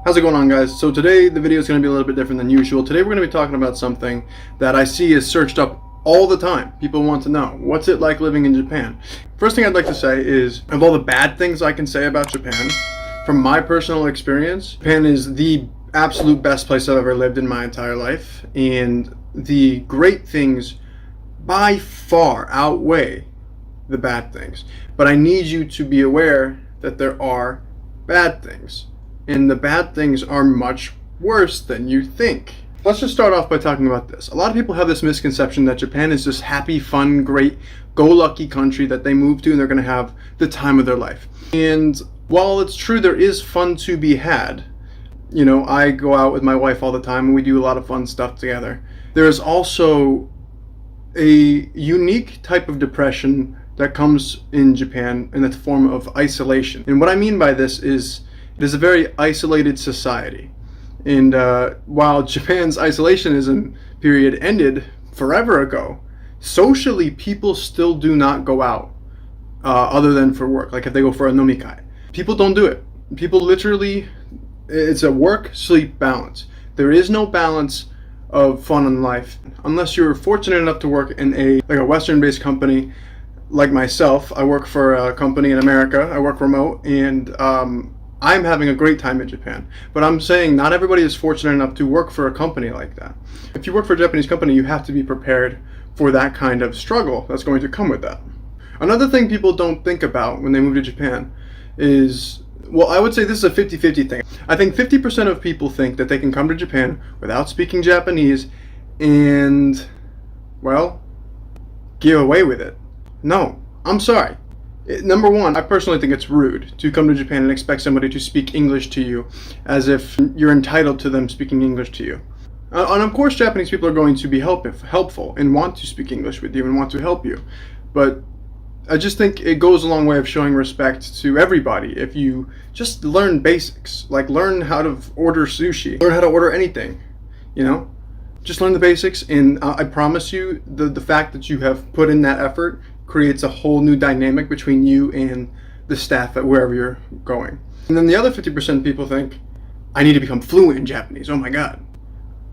How's it going on, guys? So today the video is going to be a little bit different than usual. Today we're going to be talking about something that I see is searched up all the time. People want to know, what's it like living in Japan? First thing I'd like to say is, of all the bad things I can say about Japan, from my personal experience, Japan is the absolute best place I've ever lived in my entire life. And the great things by far outweigh the bad things. But I need you to be aware that there are bad things. And the bad things are much worse than you think. Let's just start off by talking about this. A lot of people have this misconception that Japan is this happy, fun, great, go-lucky country that they move to and they're going to have the time of their life. And while it's true there is fun to be had, you know, I go out with my wife all the time and we do a lot of fun stuff together. There is also a unique type of depression that comes in Japan in the form of isolation. And what I mean by this is, it is a very isolated society. And while Japan's isolationism period ended forever ago, socially people still do not go out other than for work. Like if they go for a nomikai. People don't do it. People literally, it's a work-sleep balance. There is no balance of fun in life. Unless you're fortunate enough to work in a Western-based company like myself. I work for a company in America. I work remote, and I'm having a great time in Japan, but I'm saying not everybody is fortunate enough to work for a company like that. If you work for a Japanese company, you have to be prepared for that kind of struggle that's going to come with that. Another thing people don't think about when they move to Japan is, well, I would say this is a 50-50 thing. I think 50% of people think that they can come to Japan without speaking Japanese and, well, get away with it. No, I'm sorry. Number one, I personally think it's rude to come to Japan and expect somebody to speak English to you as if you're entitled to them speaking English to you. And of course Japanese people are going to be helpful and want to speak English with you and want to help you. But I just think it goes a long way of showing respect to everybody if you just learn basics. Like learn how to order sushi, learn how to order anything, you know? Just learn the basics, and I promise you the fact that you have put in that effort creates a whole new dynamic between you and the staff at wherever you're going. And then the other 50% of people think, I need to become fluent in Japanese. Oh my god.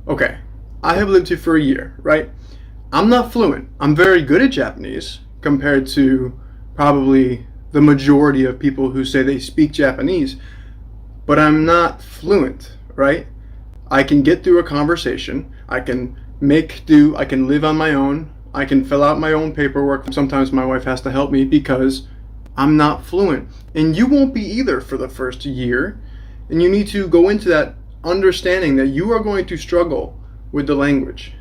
Okay, I have lived here for a year, right? I'm not fluent. I'm very good at Japanese compared to probably the majority of people who say they speak Japanese, but I'm not fluent, right? I can get through a conversation. I can make do. I can live on my own. I can fill out my own paperwork. Sometimes my wife has to help me because I'm not fluent. And you won't be either for the first year. And you need to go into that understanding that you are going to struggle with the language.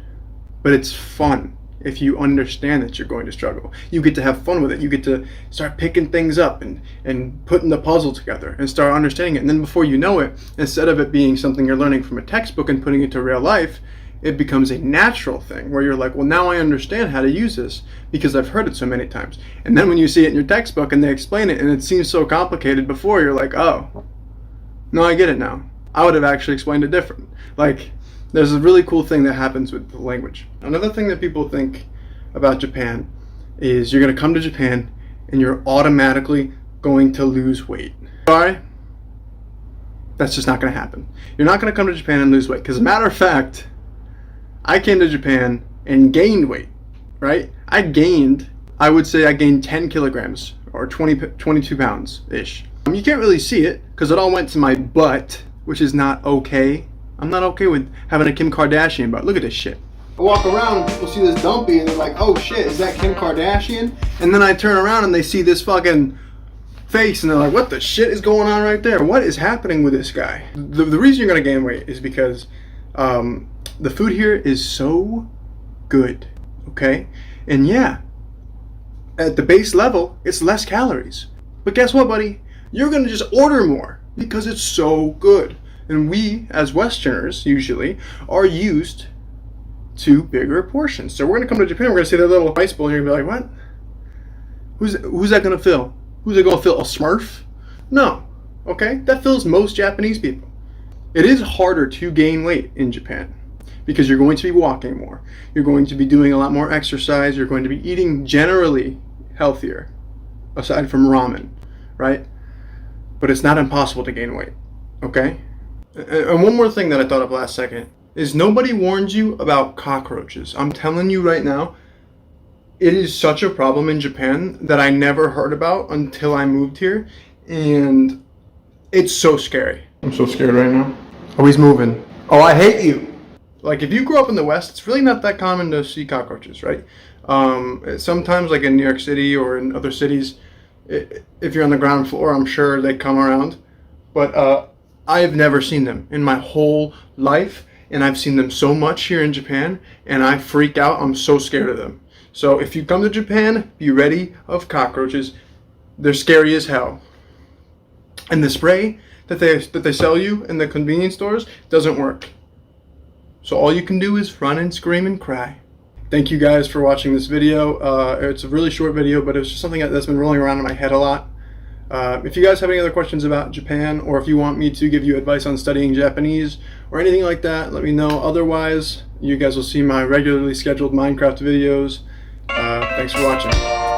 But it's fun if you understand that you're going to struggle. You get to have fun with it. You get to start picking things up and putting the puzzle together and start understanding it. And then before you know it, instead of it being something you're learning from a textbook and putting it to real life, it becomes a natural thing where you're like, well, now I understand how to use this because I've heard it so many times. And then when you see it in your textbook and they explain it and it seems so complicated before, you're like, oh, no, I get it now. I would have actually explained it different. Like, there's a really cool thing that happens with the language. Another thing that people think about Japan is you're going to come to Japan and you're automatically going to lose weight. Sorry? That's just not going to happen. You're not going to come to Japan and lose weight. Because as a matter of fact, I came to Japan and gained weight, right? I would say I gained 10 kilograms or 22 pounds-ish. You can't really see it because it all went to my butt, which is not okay. I'm not okay with having a Kim Kardashian butt. Look at this shit. I walk around and people see this dumpy and they're like, oh shit, is that Kim Kardashian? And then I turn around and they see this fucking face and they're like, what the shit is going on right there? What is happening with this guy? The reason you're going to gain weight is because the food here is so good, okay? And yeah, at the base level, it's less calories. But guess what, buddy? You're gonna just order more because it's so good. And we, as Westerners, usually, are used to bigger portions. So we're gonna come to Japan, we're gonna see that little rice bowl, and you're gonna be like, what? Who's that gonna fill? Who's it gonna fill? A Smurf? No, okay? That fills most Japanese people. It is harder to gain weight in Japan, because you're going to be walking more. You're going to be doing a lot more exercise. You're going to be eating generally healthier, aside from ramen, right? But it's not impossible to gain weight, okay? And one more thing that I thought of last second is nobody warns you about cockroaches. I'm telling you right now, it is such a problem in Japan that I never heard about until I moved here, and it's so scary. I'm so scared right now. Oh, he's moving. Oh, I hate you. Like, if you grew up in the West, it's really not that common to see cockroaches, right? Sometimes, like in New York City or in other cities, if you're on the ground floor, I'm sure they come around. But I have never seen them in my whole life, and I've seen them so much here in Japan, and I freak out. I'm so scared of them. So if you come to Japan, be ready of cockroaches. They're scary as hell. And the spray that they sell you in the convenience stores doesn't work. So all you can do is run and scream and cry. Thank you guys for watching this video. It's a really short video, but it's just something that's been rolling around in my head a lot. If you guys have any other questions about Japan, or if you want me to give you advice on studying Japanese or anything like that, let me know. Otherwise, you guys will see my regularly scheduled Minecraft videos. Thanks for watching.